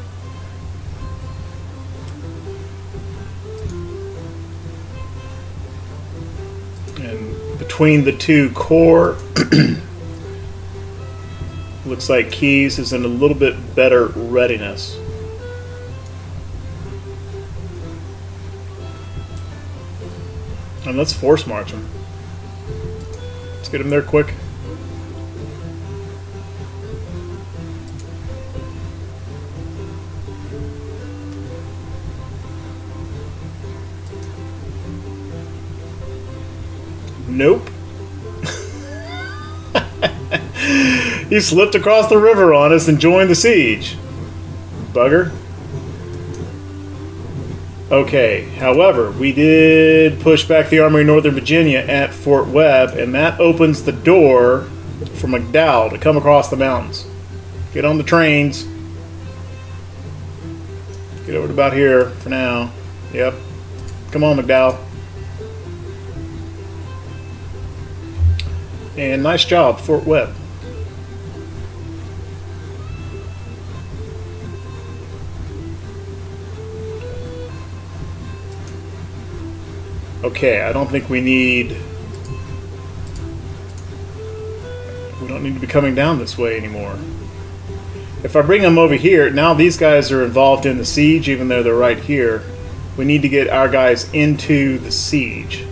And between the 2 corps, looks like Keyes is in a little bit better readiness. And let's force march him. Let's get him there quick. Nope. He slipped across the river on us and joined the siege. bugger. Okay, however, we did push back the Army of Northern Virginia at Fort Webb, and that opens the door for McDowell to come across the mountains. Get on the trains. Get over to about here for now. Yep. Come on, McDowell. And nice job, Fort Webb. Okay, I don't think we don't need to be coming down this way anymore. If I bring them over here, now these guys are involved in the siege, even though they're right here. We need to get our guys into the siege.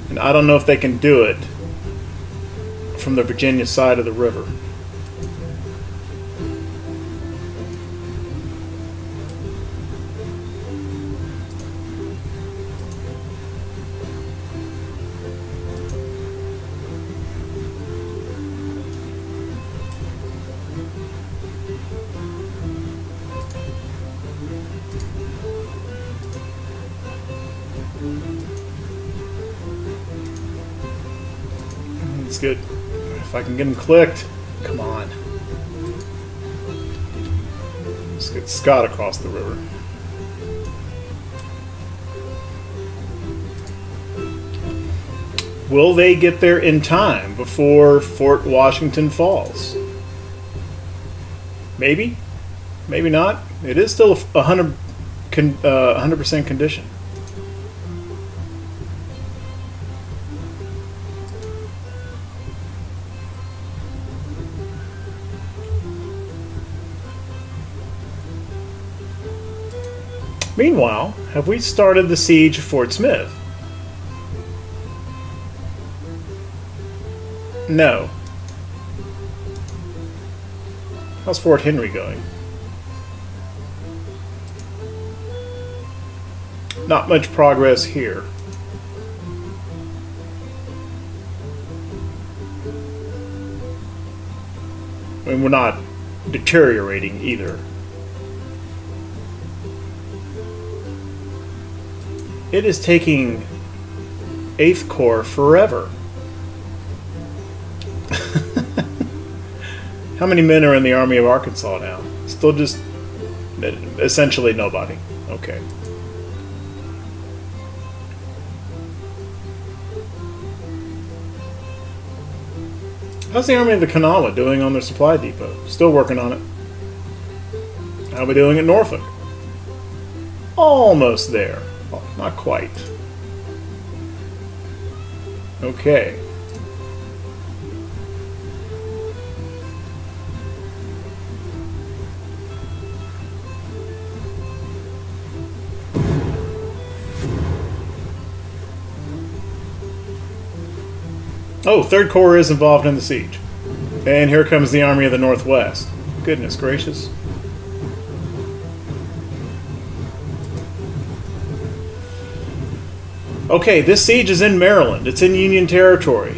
And I don't know if they can do it from the Virginia side of the river. That's good. If I can get them clicked, come on. Let's get Scott across the river. Will they get there in time before Fort Washington falls? Maybe. Maybe not. It is still 100% condition. Meanwhile, have we started the siege of Fort Smith? No. How's Fort Henry going? Not much progress here. I mean, we're not deteriorating either. It is taking 8th Corps forever. How many men are in the Army of Arkansas now? Still just essentially nobody. Okay. How's the Army of the Kanawha doing on their supply depot? Still working on it. How are we doing at Norfolk? Almost there. Oh, not quite. Okay. Oh, 3rd Corps is involved in the siege. And here comes the Army of the Northwest. Goodness gracious. Okay, this siege is in Maryland. It's in Union Territory.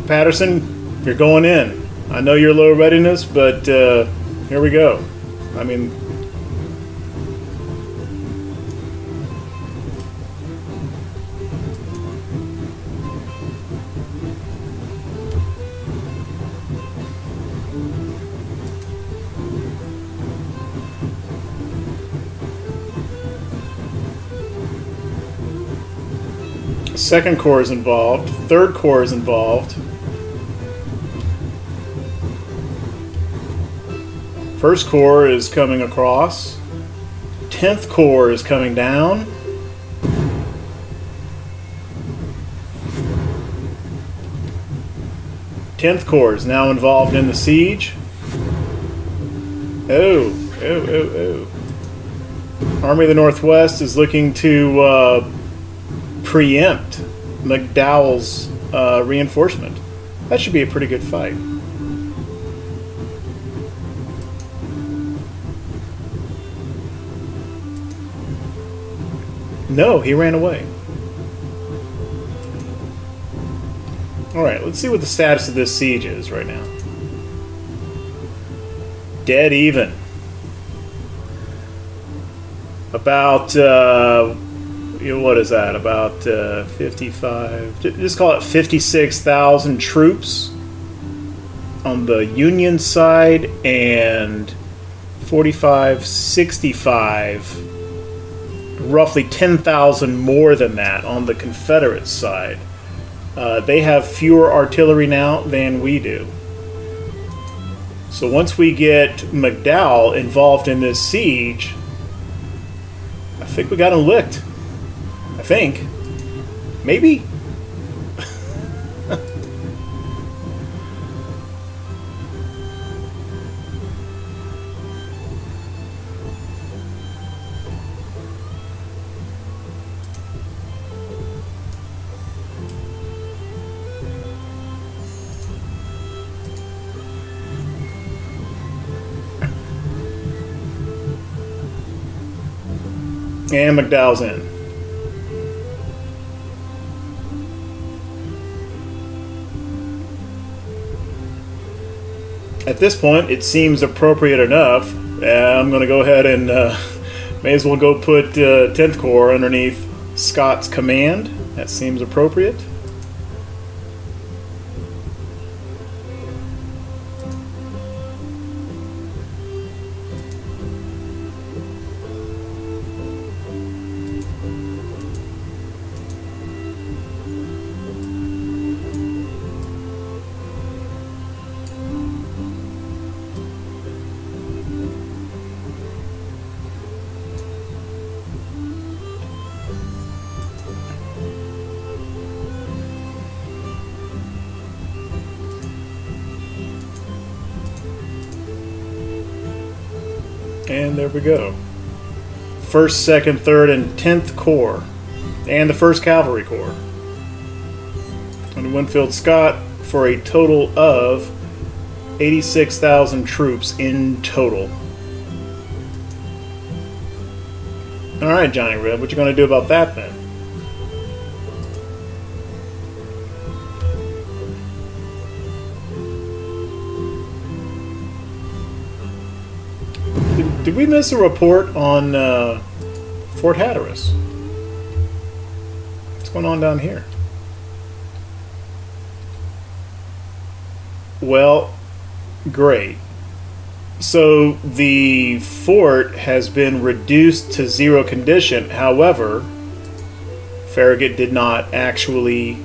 Patterson, you're going in. I know you're low readiness, but here we go. I mean... Second Corps is involved. 3rd Corps is involved. 1st Corps is coming across. 10th Corps is coming down. Tenth Corps is now involved in the siege. Oh. Army of the Northwest is looking to preempt McDowell's reinforcement. That should be a pretty good fight. No, he ran away. Alright, let's see what the status of this siege is right now. Dead even. About, what is that? About 55, just call it 56,000 troops on the Union side, and 45, 65, roughly 10,000 more than that on the Confederate side. They have fewer artillery now than we do. So once we get McDowell involved in this siege, I think we got him licked. I think. Maybe? And McDowell's in. At this point, it seems appropriate enough. I'm going to go ahead and may as well go put 10th Corps underneath Scott's command. That seems appropriate. And there we go. 1st, 2nd, 3rd, and 10th Corps. And the 1st Cavalry Corps. Under Winfield Scott for a total of 86,000 troops in total. Alright, Johnny Red, what you going to do about that then? Did we miss a report on Fort Hatteras? What's going on down here? Well, great. So the fort has been reduced to 0 condition. However, Farragut did not actually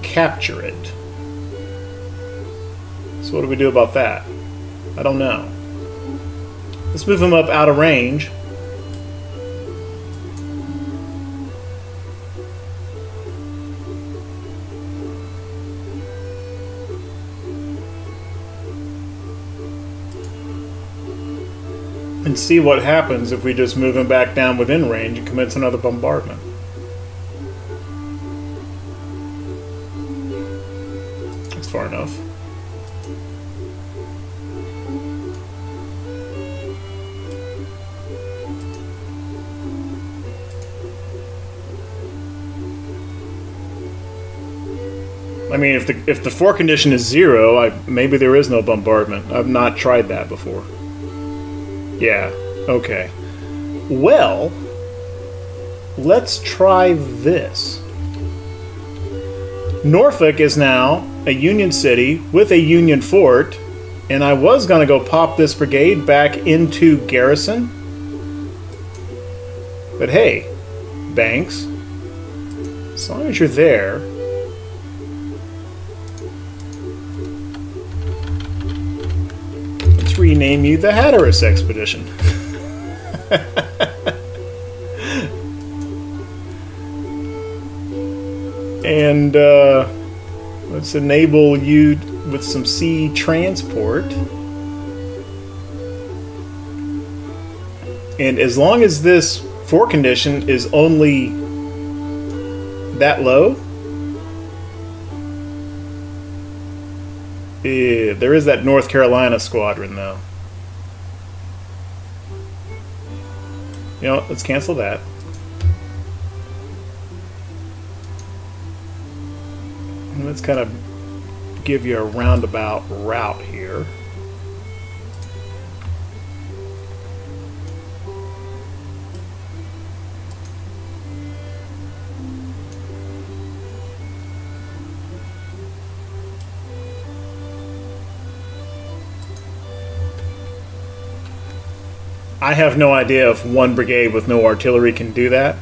capture it. So what do we do about that? I don't know. Let's move him up out of range. And see what happens if we just move him back down within range and commence another bombardment. That's far enough. I mean, if the fort condition is 0, maybe there is no bombardment. I've not tried that before. Yeah, okay. Well, let's try this. Norfolk is now a Union city with a Union fort, and I was going to go pop this brigade back into garrison. But hey, Banks, as long as you're there... rename you the Hatteras Expedition. And let's enable you with some sea transport. And as long as this fort condition is only that low, there is that North Carolina squadron, though. You know, let's cancel that. And let's kind of give you a roundabout route here. I have no idea if one brigade with no artillery can do that,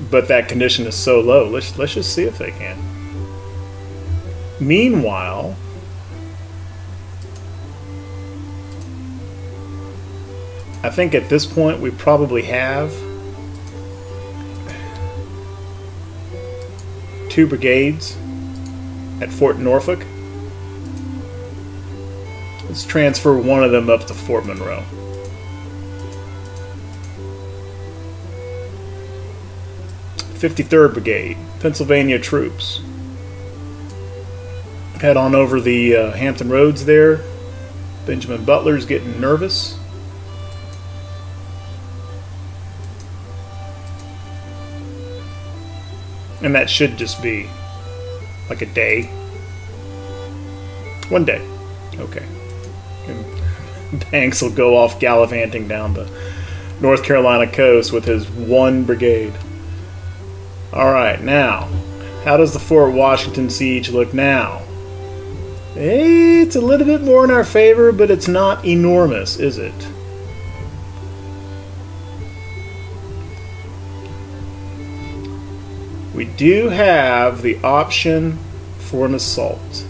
but that condition is so low. Let's just see if they can. Meanwhile, I think at this point we probably have 2 brigades at Fort Norfolk. Let's transfer one of them up to Fort Monroe. "53rd Brigade, Pennsylvania troops. Head on over the Hampton Roads there. Benjamin Butler's getting nervous. And that should just be like a day. 1 day. Okay. And Banks will go off gallivanting down the North Carolina coast with his 1 brigade. Alright, now, how does the Fort Washington siege look now? It's a little bit more in our favor, but it's not enormous, is it? We do have the option for an assault.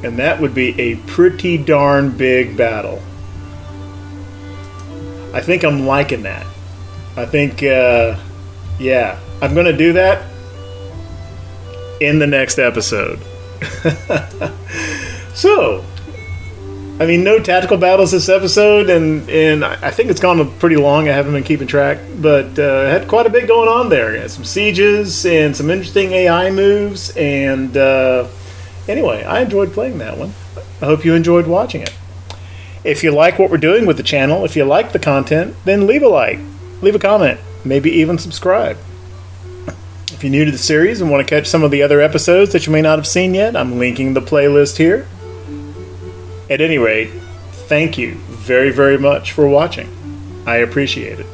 And that would be a pretty darn big battle. I think I'm liking that. I think, yeah, I'm going to do that in the next episode. So, I mean, no tactical battles this episode, and I think it's gone pretty long. I haven't been keeping track, but had quite a bit going on there. Had some sieges and some interesting AI moves, and anyway, I enjoyed playing that one. I hope you enjoyed watching it. If you like what we're doing with the channel, if you like the content, then leave a like, leave a comment, maybe even subscribe. If you're new to the series and want to catch some of the other episodes that you may not have seen yet, I'm linking the playlist here. At any rate, thank you very, very much for watching. I appreciate it.